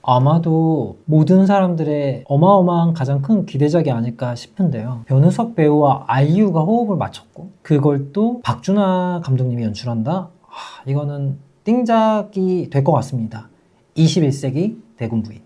아마도 모든 사람들의 어마어마한 가장 큰 기대작이 아닐까 싶은데요. 변우석 배우와 아이유가 호흡을 맞췄고 그걸 또 박준하 감독님이 연출한다? 이거는 띵작이 될 것 같습니다. 21세기 대군 부인.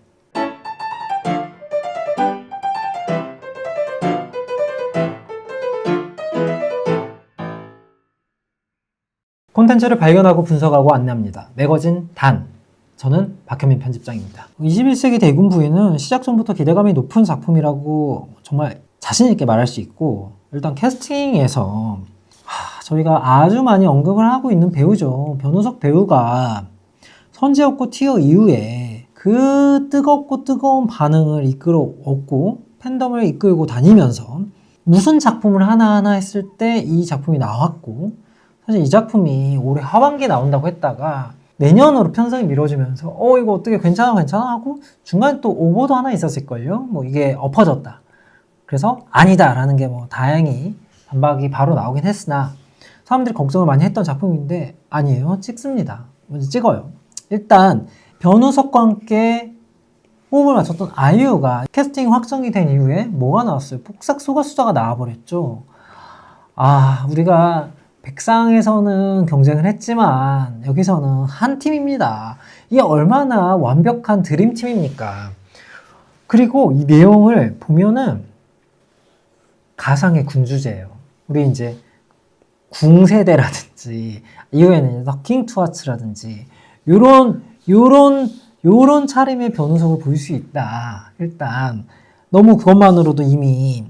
콘텐츠를 발견하고 분석하고 안내합니다. 매거진 단. 저는 박현민 편집장입니다. 21세기 대군 부인은 시작 전부터 기대감이 높은 작품이라고 정말 자신있게 말할 수 있고, 일단 캐스팅에서 저희가 아주 많이 언급을 하고 있는 배우죠. 변우석 배우가 선제였고 티어 이후에 그 뜨겁고 뜨거운 반응을 이끌어왔고 팬덤을 이끌고 다니면서 무슨 작품을 하나하나 했을 때 이 작품이 나왔고, 사실 이 작품이 올해 하반기에 나온다고 했다가 내년으로 편성이 미뤄지면서 이거 어떻게 괜찮아 하고 중간에 또 오보도 하나 있었을걸요. 뭐 이게 엎어졌다. 그래서 아니다 라는 게 뭐 다행히 반박이 바로 나오긴 했으나 사람들이 걱정을 많이 했던 작품인데 아니에요. 찍습니다. 먼저 찍어요. 일단 변우석과 함께 호흡을 맞췄던 아이유가 캐스팅이 확정이 된 이후에 뭐가 나왔어요? 폭삭 소가수다가 나와버렸죠. 우리가 백상에서는 경쟁을 했지만 여기서는 한 팀입니다. 이게 얼마나 완벽한 드림팀입니까? 그리고 이 내용을 보면은 가상의 군주제예요. 우리 이제 궁세대라든지 이후에는 더킹 투하츠라든지 요런 차림의 변우석을 볼 수 있다. 일단 너무 그것만으로도 이미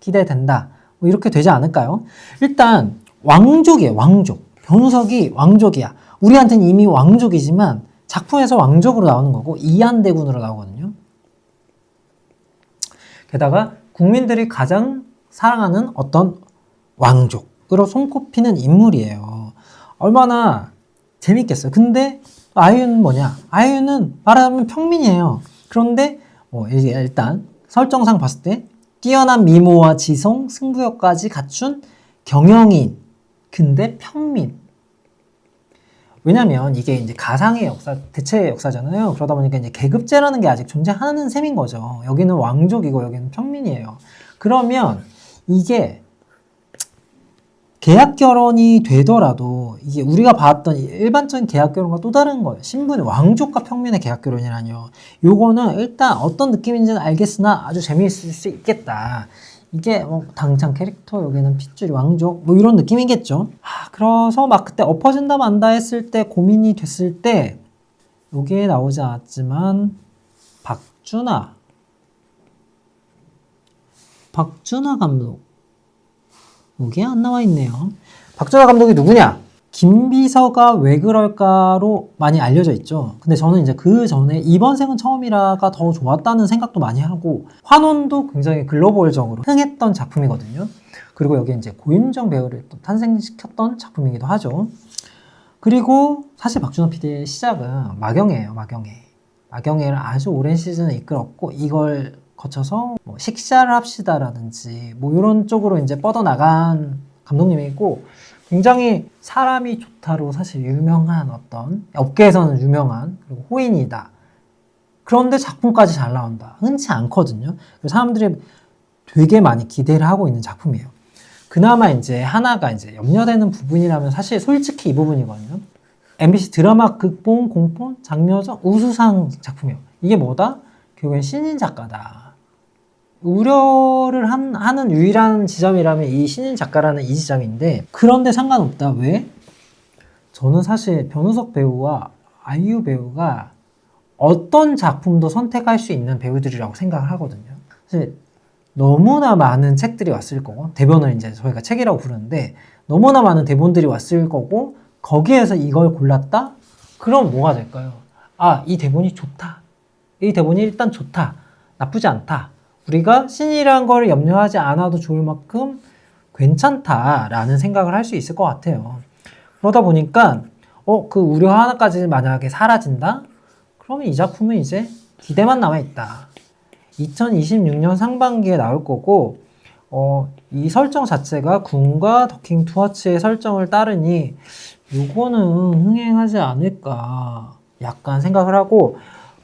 기대된다. 뭐 이렇게 되지 않을까요? 일단 왕족이에요. 왕족. 변우석이 왕족이야. 우리한테는 이미 왕족이지만 작품에서 왕족으로 나오는 거고 이안대군으로 나오거든요. 게다가 국민들이 가장 사랑하는 어떤 왕족으로 손꼽히는 인물이에요. 얼마나 재밌겠어요. 근데 아이유는 뭐냐? 아이유는 말하자면 평민이에요. 그런데 일단 설정상 봤을 때 뛰어난 미모와 지성, 승부욕까지 갖춘 경영인, 근데 평민. 왜냐면 이게 이제 가상의 역사, 대체의 역사잖아요. 그러다 보니까 이제 계급제라는 게 아직 존재하는 셈인 거죠. 여기는 왕족이고 여기는 평민이에요. 그러면 이게 계약 결혼이 되더라도 이게 우리가 봤던 일반적인 계약 결혼과 또 다른 거예요. 신분이 왕족과 평민의 계약 결혼이라뇨. 요거는 일단 어떤 느낌인지는 알겠으나 아주 재미있을 수 있겠다. 이게 당장 캐릭터 여기는 핏줄이 왕족 뭐 이런 느낌이겠죠. 그래서 막 그때 엎어진다 만다 했을 때 고민이 됐을 때 여기에 나오지 않았지만 박준하 감독 여기에 안 나와 있네요. 박준하 감독이 누구냐? 김비서가 왜 그럴까로 많이 알려져 있죠. 근데 저는 이제 그 전에 이번 생은 처음이라가 더 좋았다는 생각도 많이 하고 환원도 굉장히 글로벌적으로 흥했던 작품이거든요. 그리고 여기 이제 고윤정 배우를 또 탄생시켰던 작품이기도 하죠. 그리고 사실 박준호 PD의 시작은 마경애예요. 마경애를 아주 오랜 시즌을 이끌었고 이걸 거쳐서 식사를 합시다라든지 뭐 이런 쪽으로 이제 뻗어나간 감독님이고 굉장히 사람이 좋다로 사실 유명한 어떤 업계에서는 유명한 그리고 호인이다. 그런데 작품까지 잘 나온다. 흔치 않거든요. 사람들이 되게 많이 기대를 하고 있는 작품이에요. 그나마 이제 하나가 이제 염려되는 부분이라면 사실 솔직히 이 부분이거든요. MBC 드라마 극본, 공본, 장려정, 우수상 작품이에요. 이게 뭐다? 결국엔 신인 작가다. 우려를 하는 유일한 지점이라면 이 신인 작가라는 이 지점인데 그런데 상관없다. 왜? 저는 사실 변우석 배우와 아이유 배우가 어떤 작품도 선택할 수 있는 배우들이라고 생각을 하거든요. 사실 너무나 많은 책들이 왔을 거고 대본을 이제 저희가 책이라고 부르는데 너무나 많은 대본들이 왔을 거고 거기에서 이걸 골랐다? 그럼 뭐가 될까요? 이 대본이 좋다. 이 대본이 일단 좋다. 나쁘지 않다. 우리가 신이라는 걸 염려하지 않아도 좋을 만큼 괜찮다라는 생각을 할 수 있을 것 같아요. 그러다 보니까 그 우려 하나까지 만약에 사라진다? 그러면 이 작품은 이제 기대만 남아있다. 2026년 상반기에 나올 거고 이 설정 자체가 군과 더킹 투하츠의 설정을 따르니 요거는 흥행하지 않을까 약간 생각을 하고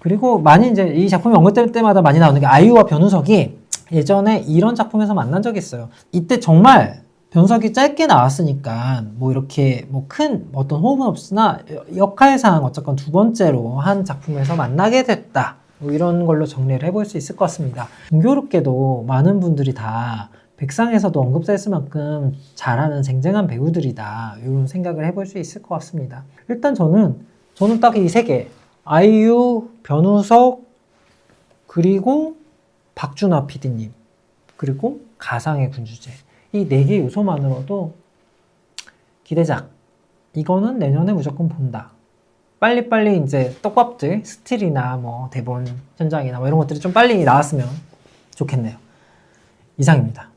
그리고 많이 이제 이 작품이 언급될 때마다 많이 나오는 게 아이유와 변우석이 예전에 이런 작품에서 만난 적이 있어요. 이때 정말 변우석이 짧게 나왔으니까 뭐 이렇게 뭐 큰 어떤 호흡은 없으나 역할상 어쨌건 두 번째로 한 작품에서 만나게 됐다. 뭐 이런 걸로 정리를 해볼 수 있을 것 같습니다. 공교롭게도 많은 분들이 다 백상에서도 언급됐을 만큼 잘하는 쟁쟁한 배우들이다. 이런 생각을 해볼 수 있을 것 같습니다. 일단 저는 딱 이 세 개. 아이유, 변우석, 그리고 박준하 PD님, 그리고 가상의 군주제. 이 네 개 요소만으로도 기대작. 이거는 내년에 무조건 본다. 빨리빨리 이제 떡밥들, 스틸이나 뭐 대본 현장이나 뭐 이런 것들이 좀 빨리 나왔으면 좋겠네요. 이상입니다.